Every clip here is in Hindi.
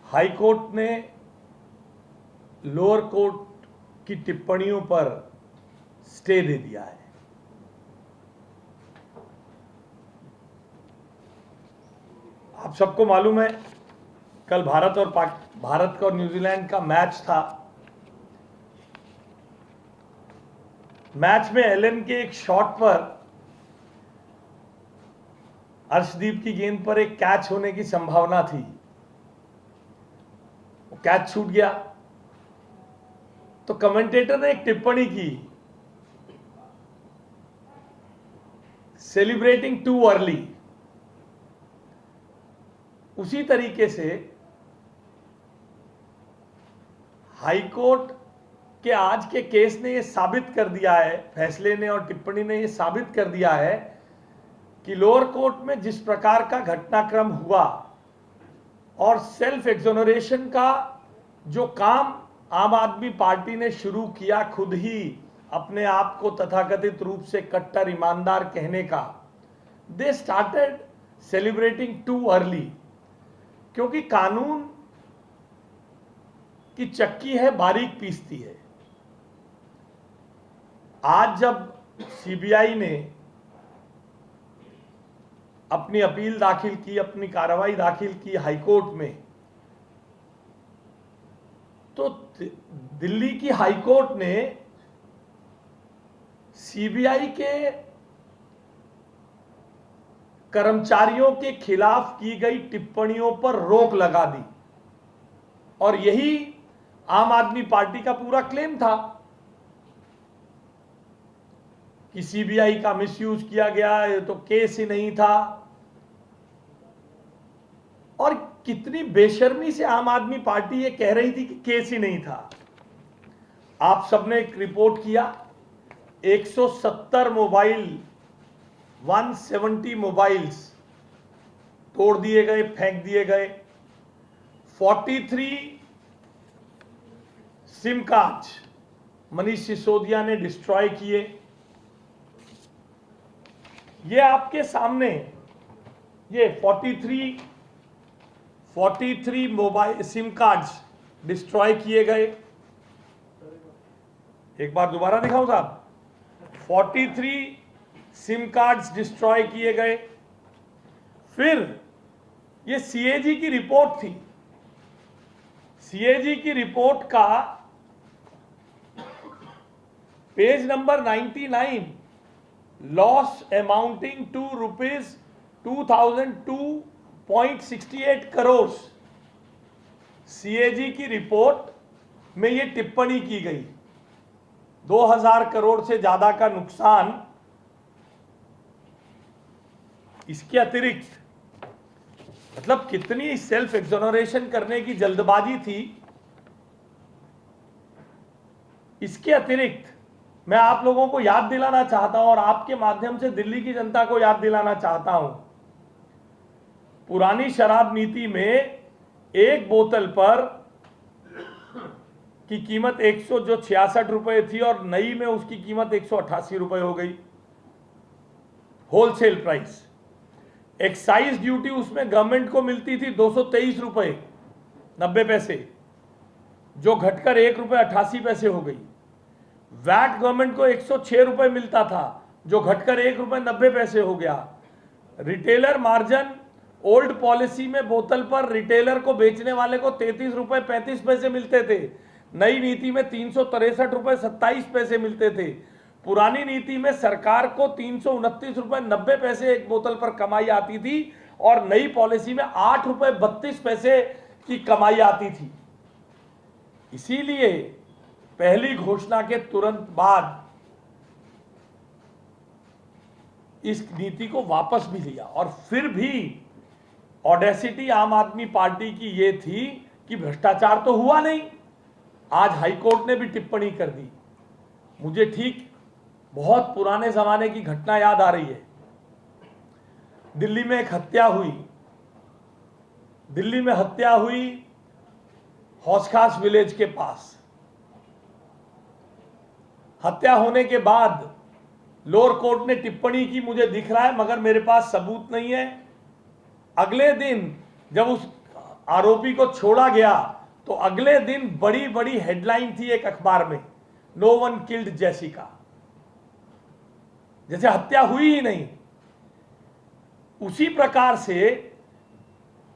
हाई कोर्ट ने लोअर कोर्ट की टिप्पणियों पर स्टे दे दिया है। आप सबको मालूम है कल भारत और न्यूजीलैंड का मैच था। मैच में एलन के एक शॉट पर अर्शदीप की गेंद पर एक कैच होने की संभावना थी, वो कैच छूट गया। तो कमेंटेटर ने एक टिप्पणी की, सेलिब्रेटिंग टू अर्ली। उसी तरीके से हाईकोर्ट के आज के केस ने यह साबित कर दिया है, फैसले ने और टिप्पणी ने यह साबित कर दिया है कि लोअर कोर्ट में जिस प्रकार का घटनाक्रम हुआ और सेल्फ एक्सोनरेशन का जो काम आम आदमी पार्टी ने शुरू किया, खुद ही अपने आप को तथाकथित रूप से कट्टर ईमानदार कहने का, they started celebrating too early. क्योंकि कानून की चक्की है, बारीक पीसती है। आज जब सीबीआई ने अपनी अपील दाखिल की, अपनी कार्रवाई दाखिल की हाईकोर्ट में, तो दिल्ली की हाईकोर्ट ने सीबीआई के कर्मचारियों के खिलाफ की गई टिप्पणियों पर रोक लगा दी। और यही आम आदमी पार्टी का पूरा क्लेम था कि सीबीआई का मिसयूज किया गया, ये तो केस ही नहीं था। और कितनी बेशर्मी से आम आदमी पार्टी ये कह रही थी कि केस ही नहीं था। आप सबने एक रिपोर्ट किया, 170 मोबाइल, 170 मोबाइल्स तोड़ दिए गए, फेंक दिए गए। 43 सिम कार्ड मनीष सिसोदिया ने डिस्ट्रॉय किए। ये आपके सामने, ये 43 मोबाइल सिम कार्ड्स डिस्ट्रॉय किए गए। एक बार दोबारा दिखाऊं साहब, 43 सिम कार्ड्स डिस्ट्रॉय किए गए। फिर ये सीएजी की रिपोर्ट थी, सीएजी की रिपोर्ट का page number 99, loss amounting to ₹2002.68 crore. CAG की रिपोर्ट में यह टिप्पणी की गई, 2000 करोड़ से ज्यादा का नुकसान। इसके अतिरिक्त मतलब कितनी सेल्फ एक्सोनरेशन करने की जल्दबाजी थी। इसके अतिरिक्त मैं आप लोगों को याद दिलाना चाहता हूं और आपके माध्यम से दिल्ली की जनता को याद दिलाना चाहता हूं, पुरानी शराब नीति में एक बोतल पर की कीमत 166 रुपए थी और नई में उसकी कीमत 188 रुपए हो गई, होलसेल प्राइस। एक्साइज ड्यूटी उसमें गवर्नमेंट को मिलती थी 223 रुपए 90 पैसे, जो घटकर ₹1.88 हो गई। वैट गवर्नमेंट को 106 रुपए मिलता था, जो घटकर ₹1.90 हो गया। रिटेलर मार्जिन ओल्ड पॉलिसी में बोतल पर रिटेलर को बेचने वाले को ₹33.35 मिलते थे, नई नीति में ₹363.27 मिलते थे। पुरानी नीति में सरकार को ₹329.90 एक बोतल पर कमाई आती थी और नई पॉलिसी में ₹8.32 की कमाई आती थी। इसीलिए पहली घोषणा के तुरंत बाद इस नीति को वापस भी लिया। और फिर भी ऑडेसिटी आम आदमी पार्टी की यह थी कि भ्रष्टाचार तो हुआ नहीं। आज हाईकोर्ट ने भी टिप्पणी कर दी। मुझे ठीक बहुत पुराने जमाने की घटना याद आ रही है। दिल्ली में एक हत्या हुई, दिल्ली में हत्या हुई हौसखास विलेज के पास। हत्या होने के बाद लोअर कोर्ट ने टिप्पणी की, मुझे दिख रहा है मगर मेरे पास सबूत नहीं है। अगले दिन जब उस आरोपी को छोड़ा गया तो अगले दिन बड़ी बड़ी हेडलाइन थी एक अखबार में, नो वन किल्ड जैसिका, जैसे हत्या हुई ही नहीं। उसी प्रकार से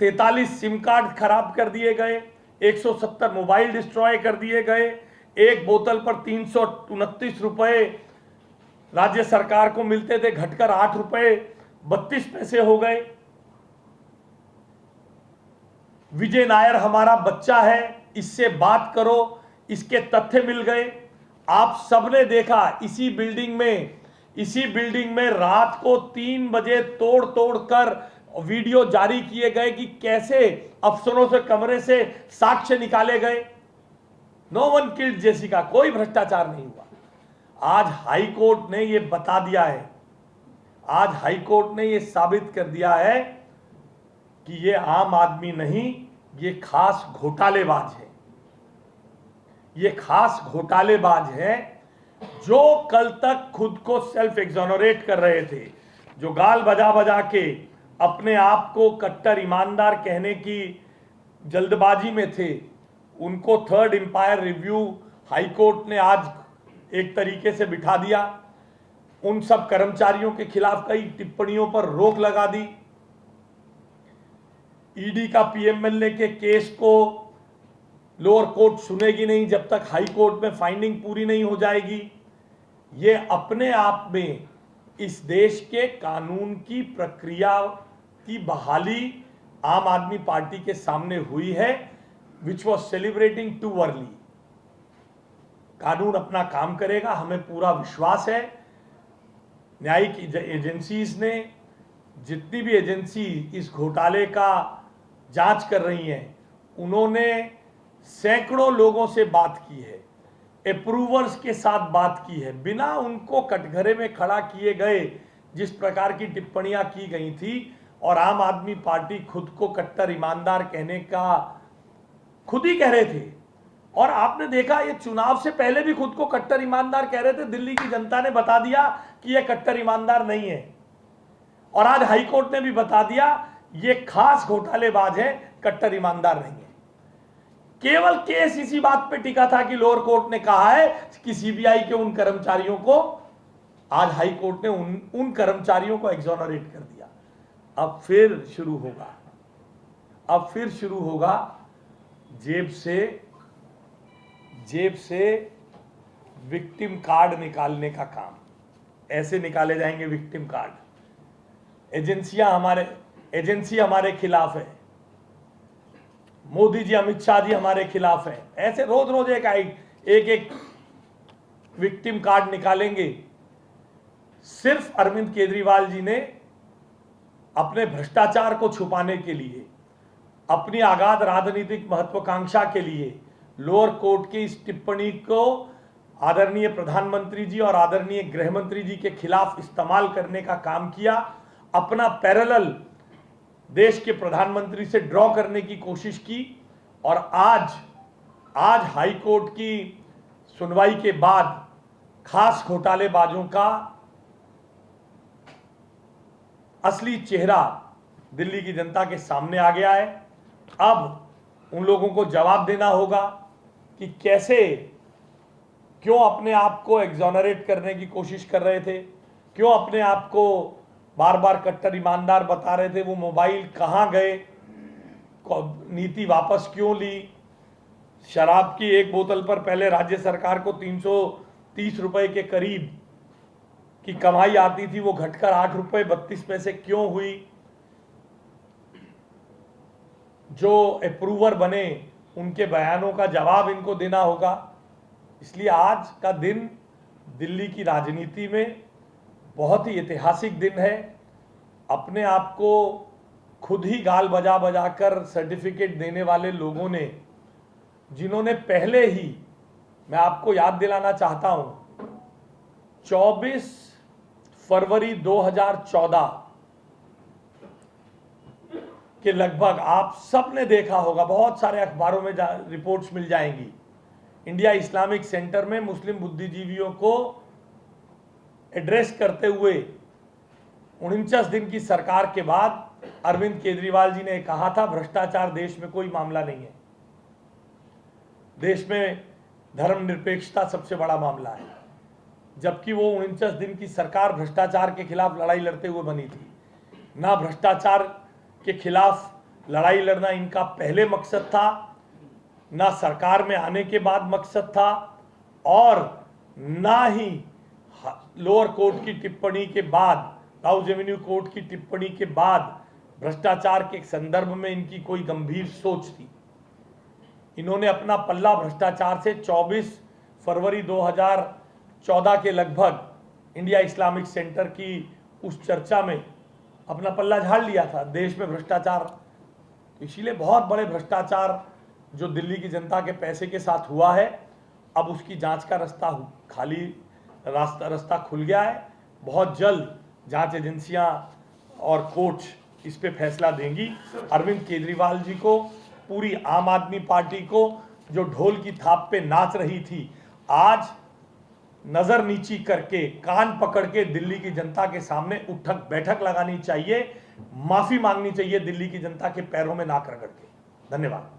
43 सिम कार्ड खराब कर दिए गए, 170 मोबाइल डिस्ट्रॉय कर दिए गए, एक बोतल पर 329 रुपए राज्य सरकार को मिलते थे, घटकर 8 रुपए 32 पैसे हो गए। विजय नायर हमारा बच्चा है, इससे बात करो, इसके तथ्य मिल गए। आप सबने देखा इसी बिल्डिंग में रात को 3 बजे तोड़ तोड़ कर वीडियो जारी किए गए कि कैसे अफसरों से कमरे से साक्ष्य निकाले गए। नो वन किल्ड जैसिका, कोई भ्रष्टाचार नहीं हुआ। आज हाई कोर्ट ने यह बता दिया है, आज हाई कोर्ट ने यह साबित कर दिया है कि ये आम आदमी नहीं, ये खास घोटालेबाज है। ये खास घोटालेबाज है जो कल तक खुद को सेल्फ एग्जोनरेट कर रहे थे, जो गाल बजा बजा के अपने आप को कट्टर ईमानदार कहने की जल्दबाजी में थे। उनको third umpire review high court ने आज एक तरीके से बिठा दिया। उन सब कर्मचारियों के खिलाफ कई टिप्पणियों पर रोक लगा दी। ईडी का पीएमएलए के केस को लोअर कोर्ट सुनेगी नहीं जब तक हाई कोर्ट में फाइंडिंग पूरी नहीं हो जाएगी। ये अपने आप में इस देश के कानून की प्रक्रिया की बहाली आम आदमी पार्टी के सामने हुई है, which was celebrating too early. कानून अपना काम करेगा, हमें पूरा विश्वास है। न्यायिक एजेंसीज ने, जितनी भी एजेंसी इस घोटाले का जांच कर रही हैं, उन्होंने सैकड़ों लोगों से बात की है, अप्रूवर्स के साथ बात की है। बिना उनको कटघरे में खड़ा किए गए जिस प्रकार की टिप्पणियां की गई थी, और आम आदमी पार्टी खुद को कट्टर ईमानदार कहने का खुद ही कह रहे थे। और आपने देखा ये चुनाव से पहले भी खुद को कट्टर ईमानदार कह रहे थे। दिल्ली की जनता ने बता दिया कि ये कट्टर ईमानदार नहीं है, और आज हाई कोर्ट ने भी बता दिया ये खास घोटालेबाज है, कट्टर ईमानदार नहीं है। केवल केस इसी बात पे टिका था कि लोअर कोर्ट ने कहा है कि सीबीआई के उन कर्मचारियों को, आज हाई कोर्ट ने उन कर्मचारियों को एक्सोनरेट कर दिया। अब फिर शुरू होगा जेब से विक्टिम कार्ड निकालने का काम। ऐसे निकाले जाएंगे विक्टिम कार्ड। एजेंसी हमारे खिलाफ है, मोदी जी, अमित शाह जी हमारे खिलाफ है। ऐसे रोज रोज एक विक्टिम कार्ड निकालेंगे। सिर्फ अरविंद केजरीवाल जी ने अपने भ्रष्टाचार को छुपाने के लिए, अपनी आगाध राजनीतिक महत्वाकांक्षा के लिए लोअर कोर्ट की इस टिप्पणी को आदरणीय प्रधानमंत्री जी और आदरणीय गृह मंत्री जी के खिलाफ इस्तेमाल करने का काम किया। अपना पैरेलल देश के प्रधानमंत्री से ड्रॉ करने की कोशिश की, और आज हाई कोर्ट की सुनवाई के बाद खास घोटालेबाजों का असली चेहरा दिल्ली की जनता के सामने आ गया है। अब उन लोगों को जवाब देना होगा कि कैसे, क्यों अपने आप को एग्जोनरेट करने की कोशिश कर रहे थे, क्यों अपने आप को बार बार कट्टर ईमानदार बता रहे थे। वो मोबाइल कहाँ गए, नीति वापस क्यों ली, शराब की एक बोतल पर पहले राज्य सरकार को 330 रुपए के करीब की कमाई आती थी, वो घटकर 8 रुपए 32 पैसे क्यों हुई। जो अप्रूवर बने उनके बयानों का जवाब इनको देना होगा। इसलिए आज का दिन दिल्ली की राजनीति में बहुत ही ऐतिहासिक दिन है। अपने आप को खुद ही गाल बजा बजा कर सर्टिफिकेट देने वाले लोगों ने, जिन्होंने पहले ही, मैं आपको याद दिलाना चाहता हूं, 24 फरवरी 2014 के लगभग, आप सब ने देखा होगा, बहुत सारे अखबारों में रिपोर्ट्स मिल जाएंगी, इंडिया इस्लामिक सेंटर में मुस्लिम बुद्धिजीवियों को एड्रेस करते हुए 49 दिन की सरकार के बाद अरविंद केजरीवाल जी ने कहा था भ्रष्टाचार देश में कोई मामला नहीं है, देश में धर्मनिरपेक्षता सबसे बड़ा मामला है। जबकि वो 49 दिन की सरकार भ्रष्टाचार के खिलाफ लड़ाई लड़ते हुए बनी थी। ना भ्रष्टाचार के खिलाफ लड़ाई लड़ना इनका पहले मकसद था, ना सरकार में आने के बाद मकसद था, और ना ही लोअर कोर्ट की टिप्पणी के बाद, हाउस एवेन्यू कोर्ट की टिप्पणी के बाद भ्रष्टाचार के संदर्भ में इनकी कोई गंभीर सोच थी। इन्होंने अपना पल्ला भ्रष्टाचार से 24 फरवरी 2014 के लगभग इंडिया इस्लामिक सेंटर की उस चर्चा में अपना पल्ला झाड़ लिया था देश में भ्रष्टाचार। इसीलिए बहुत बड़े भ्रष्टाचार जो दिल्ली की जनता के पैसे के साथ हुआ है, अब उसकी जांच का रास्ता खुल गया है। बहुत जल्द जांच एजेंसियां और कोर्ट इस पे फैसला देंगी। अरविंद केजरीवाल जी को, पूरी आम आदमी पार्टी को, जो ढोल की थाप पे नाच रही थी, आज नजर नीची करके, कान पकड़ के दिल्ली की जनता के सामने उठक बैठक लगानी चाहिए, माफी मांगनी चाहिए दिल्ली की जनता के पैरों में नाक रगड़ के। धन्यवाद।